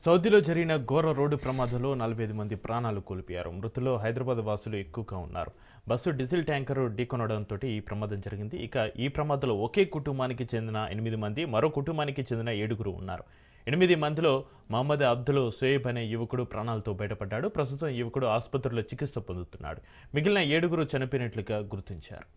సౌదీలో జరిగిన ఘోర రోడ్డు ప్రమాదంలో 45 మంది ప్రాణాలు కోల్పోయారు. మృతుల్లో హైదరాబాద్ వాసులు ఎక్కువగా ఉన్నారు. బస్సు డీజిల్ ట్యాంకర్ ఢీకొనడంతో ఈ ప్రమాదం జరిగింది. ఈ ప్రమాదంలో ఒకే కుటుంబానికి చెందిన 8 మంది, మరో కుటుంబానికి చెందిన 7 ఉన్నారు. 8 మందిలో మహమ్మద్ అబ్దుల్ షోయబ్ అనే యువకుడు ప్రాణాలతో బయటపడ్డాడు. ప్రస్తుతం యువకుడు ఆసుపత్రిలో చికిత్స పొందుతున్నాడు. మిగిలిన 7 చనిపోయినట్లుగా గుర్తించారు.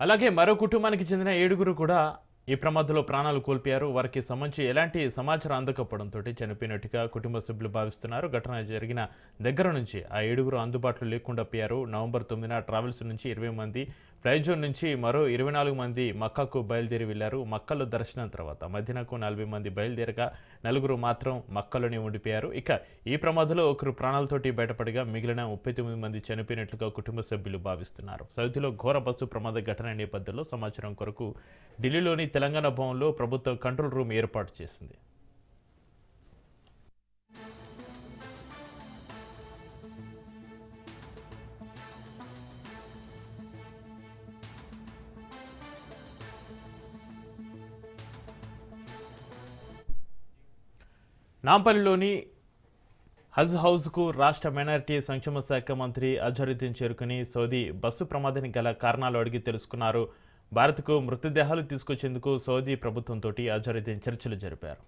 అలాగే మరో కుటుంబానికి చెందిన 7 కూడా ఈ ప్రమాదంలో ప్రాణాలు కోల్పోయారు. వారికి సంబంధించి ఎలాంటి సమాచారం అందకపోవడంతో చనిపోయినట్టుగా కుటుంబ సభ్యులు భావిస్తున్నారు. ఘటన జరిగిన దగ్గర నుంచి ఆ 7 అందుబాటులో లేకుండా పోయారు. నవంబర్ 9న ట్రావెల్స్ నుంచి 20 మంది, ఫ్లైజోన్ నుంచి మరో 24 మంది మక్కాకు బయలుదేరి వెళ్లారు. మక్కలో దర్శనం తర్వాత మదీనాకు 40 మంది బయలుదేరగా 4 మాత్రం మక్కలోనే ఉండిపోయారు. ఈ ప్రమాదంలో ఒకరు ప్రాణాలతోటి బయటపడగా మిగిలిన 39 మంది చనిపోయినట్లుగా కుటుంబ సభ్యులు భావిస్తున్నారు. సౌదీలో ఘోర బస్సు ప్రమాద ఘటన నేపథ్యంలో సమాచారం కొరకు ఢిల్లీలోని తెలంగాణ భవన్లో ప్రభుత్వం కంట్రోల్ రూమ్ ఏర్పాటు చేసింది. నాంపల్లిలోని హజ్ హౌస్కు రాష్ట్ర మైనారిటీ సంక్షేమ శాఖ మంత్రి అజరుద్దీన్ చేరుకుని సౌదీ బస్సు ప్రమాదానికి గల కారణాలు అడిగి తెలుసుకున్నారు. భారత్కు మృతదేహాలు తీసుకొచ్చేందుకు సౌదీ ప్రభుత్వంతో అజరుద్దీన్ చర్చలు జరిపారు.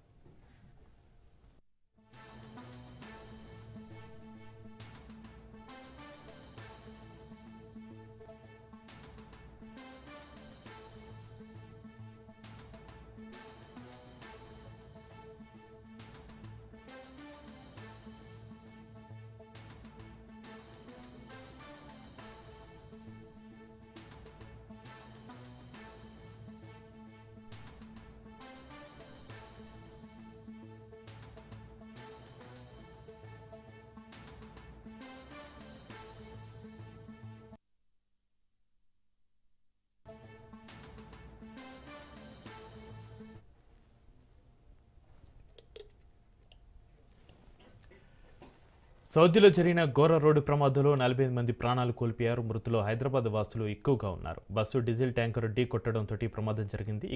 సౌదీలో జరిగిన ఘోర రోడ్డు ప్రమాదంలో 45 మంది ప్రాణాలు కోల్పోయారు. మృతుల్లో హైదరాబాద్ వాసులు ఎక్కువగా ఉన్నారు. బస్సు డీజిల్ ట్యాంకర్ ఢీ కొట్టడంతో ప్రమాదం జరిగింది.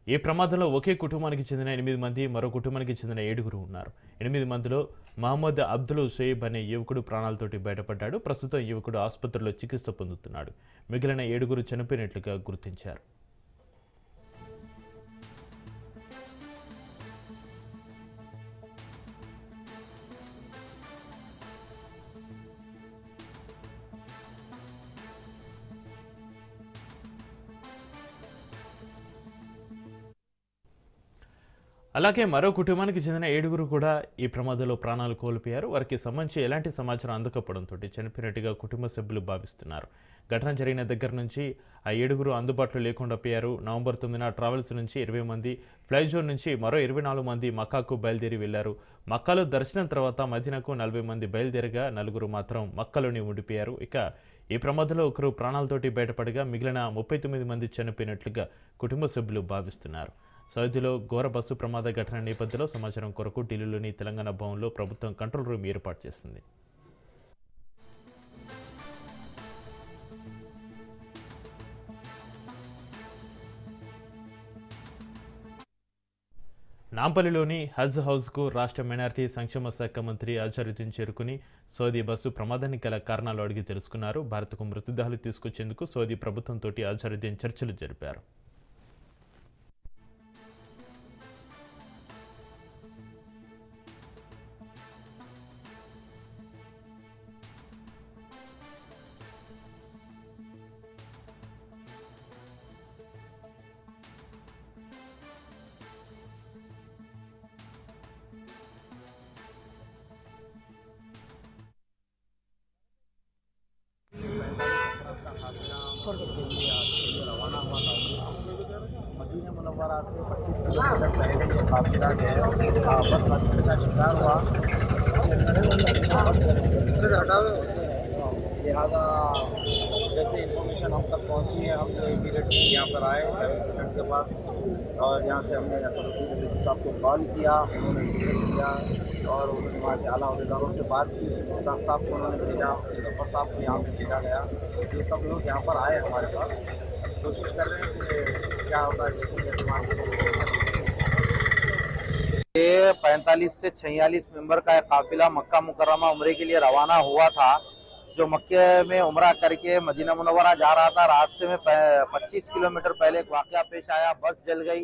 ఈ ప్రమాదంలో ఒకే కుటుంబానికి చెందిన 8 మంది, మరో కుటుంబానికి చెందిన 7 ఉన్నారు. 8 మందిలో మహమ్మద్ అబ్దుల్ షోయబ్ అనే యువకుడు ప్రాణాలతోటి బయటపడ్డాడు. ప్రస్తుతం యువకుడు ఆసుపత్రిలో చికిత్స పొందుతున్నాడు. మిగిలిన 7 చనిపోయినట్లుగా గుర్తించారు. అలాగే మరో కుటుంబానికి చెందిన 7 కూడా ఈ ప్రమాదంలో ప్రాణాలు కోల్పోయారు. వారికి సంబంధించి ఎలాంటి సమాచారం అందకపోవడంతో చనిపోయినట్టుగా కుటుంబ సభ్యులు భావిస్తున్నారు. ఘటన జరిగిన దగ్గర నుంచి ఆ 7 అందుబాటులో లేకుండా పోయారు. నవంబర్ 9న ట్రావెల్స్ నుంచి 20 మంది, ఫ్లైజోన్ నుంచి మరో 24 మంది మక్కాకు బయలుదేరి వెళ్లారు. మక్కాలో దర్శనం తర్వాత మదీనాకు 40 మంది బయలుదేరగా 4 మాత్రం మక్కలోనే ఉండిపోయారు. ఈ ప్రమాదంలో ఒకరు ప్రాణాలతోటి బయటపడగా మిగిలిన 39 మంది చనిపోయినట్లుగా కుటుంబ సభ్యులు భావిస్తున్నారు. సౌదీలో ఘోర బస్సు ప్రమాద ఘటన నేపథ్యంలో సమాచారం కొరకు ఢిల్లీలోని తెలంగాణ భవన్లో ప్రభుత్వం కంట్రోల్ రూమ్ ఏర్పాటు చేసింది. నాంపల్లిలోని హజ్ హౌస్కు రాష్ట్ర మైనారిటీ సంక్షేమ శాఖ మంత్రి అజరుద్దీన్ చేరుకుని సౌదీ బస్సు ప్రమాదానికి గల కారణాలు అడిగి తెలుసుకున్నారు. భారత్కు మృతదేహాలు తీసుకొచ్చేందుకు సౌదీ ప్రభుత్వంతో అజరుద్దీన్ చర్చలు జరిపారు. रवाना हुआ था। मदीना मुनव्वरा से 25 किलोमीटर पहले ये काफिला जो है बस हादसे का शिकार हुआ। लिहाजा जैसे इन्फॉर्मेशन हम तक पहुंची है, हम जो इमीडिएटली यहाँ पर आए ट्रैवल के पास, और यहाँ से हमने असदुद्दीन अवैसी साहब को कॉल किया, उन्होंने विजिट किया और उन्होंने वहाँ के आला अहदेदारों से बात की। मुश्ताक साहब को उन्होंने भेजा, जफर साहब को यहाँ पे भेजा गया। ये सब लोग यहाँ पर आए हमारे पास, कोशिश कर रहे हैं कि क्या होता है। ये 45 से 46 मेंबर का एक काफिला मक्का मुकर्रमा उम्रे के लिए रवाना हुआ था, जो मक्के में उम्रा करके मदीना मुनव्वरा जा रहा था। रास्ते में 25 किलोमीटर पहले एक वाकया पेश आया, बस जल गई,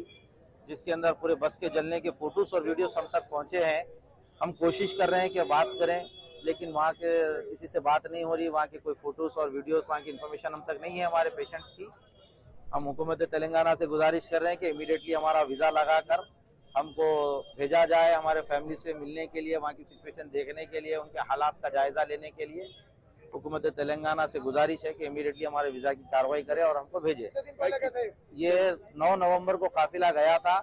जिसके अंदर पूरे बस के जलने के फोटोज और वीडियोस हम तक पहुंचे हैं। हम कोशिश कर रहे हैं कि बात करें, लेकिन वहाँ के किसी से बात नहीं हो रही। वहाँ के कोई फोटोज और वीडियोस, वहाँ की इन्फॉर्मेशन हम तक नहीं है हमारे पेशेंट्स की। हम हुकूमत तेलंगाना से गुजारिश कर रहे हैं कि इमीडिएटली हमारा वीज़ा लगाकर हमको भेजा जाए हमारे फैमिली से मिलने के लिए, वहाँ की सिचुएशन देखने के लिए, उनके हालात का जायजा लेने के लिए। हुकूमत तेलंगाना से गुजारिश है कि इमीडिएटली हमारे वीज़ा की कार्रवाई करे और हमको भेजे। ये 9 नवंबर को काफिला गया था,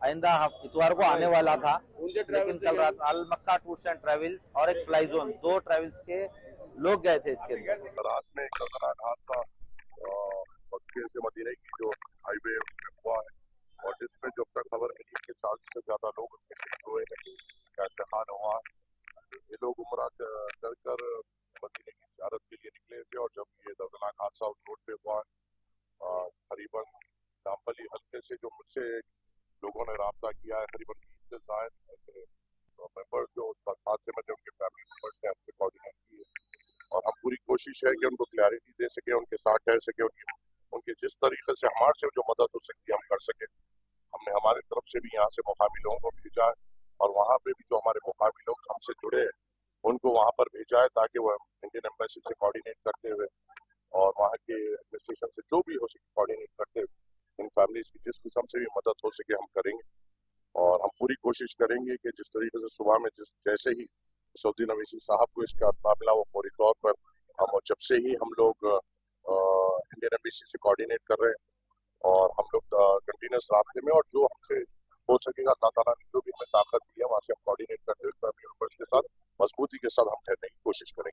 आइंदा इतवार को आने वाला था, लेकिन कल रात अल मक्का टूर्स एंड ट्रेवल्स और एक फ्लाई जोन, 2 ट्रेवल्स के लोग गए थे इसके अंदर। रात में एक खतरनाक हादसा मक्के से मदीने की जो हाईवे उसमें हुआ है, और जिसमें जब तक खबर मिली कि 40 से ज्यादा लोग उसमें शहीद हुए हैं, का इंतकाल हुआ। ये लोग उम्रा कर कर मदीने की ज़ियारत के लिए निकले थे, और जब ये दर्दनाक हादसा उस रोड पे हुआ, करीबन नामपली हल्के से जो मुझसे लोगों ने राब्ता किया है, करीबन 20 से ज्यादा मेंबर्स जो उस हादसे में थे, उनके फैमिली मेंबर्स ने हमसे कोऑर्डिनेट किए, और हम पूरी कोशिश है कि उनको क्लैरिटी दे सके, उनके साथ ठहर सके, उनके जिस तरीके से हमारे से जो मदद हो सकती है हम कर सके। हमने हमारी तरफ से भी यहाँ से मुकामी लोगों को भेजा है, और वहाँ पे भी जो हमारे मुकामी लोग हमसे जुड़े हैं उनको वहाँ पर भेजा है, ताकि वह इंडियन एम्बेसी से कोऑर्डिनेट करते हुए और वहाँ के एडमिनिस्ट्रेशन से जो भी हो सके कोऑर्डिनेट करते हुए इन फैमिलीज की जिस किस्म से भी मदद हो सके हम करेंगे। और हम पूरी कोशिश करेंगे कि जिस तरीके से सुबह में जैसे ही असदुद्दीन अवैसी साहब को इसका अतला मिला, वो फौरी तौर पर जब से ही हम लोग इंडियन एम्बेसी से कोऑर्डिनेट कर रहे हैं, और हम लोग कंटिन्यूस रास्ते में, और जो हमसे हो सकेगा अल्लाह ताला ने जो भी हमें ताकत दी है वहाँ से हम कोऑर्डिनेट करते हुए फैमिली मेंबर्स के साथ मजबूती के साथ हम ठहरने की कोशिश करेंगे।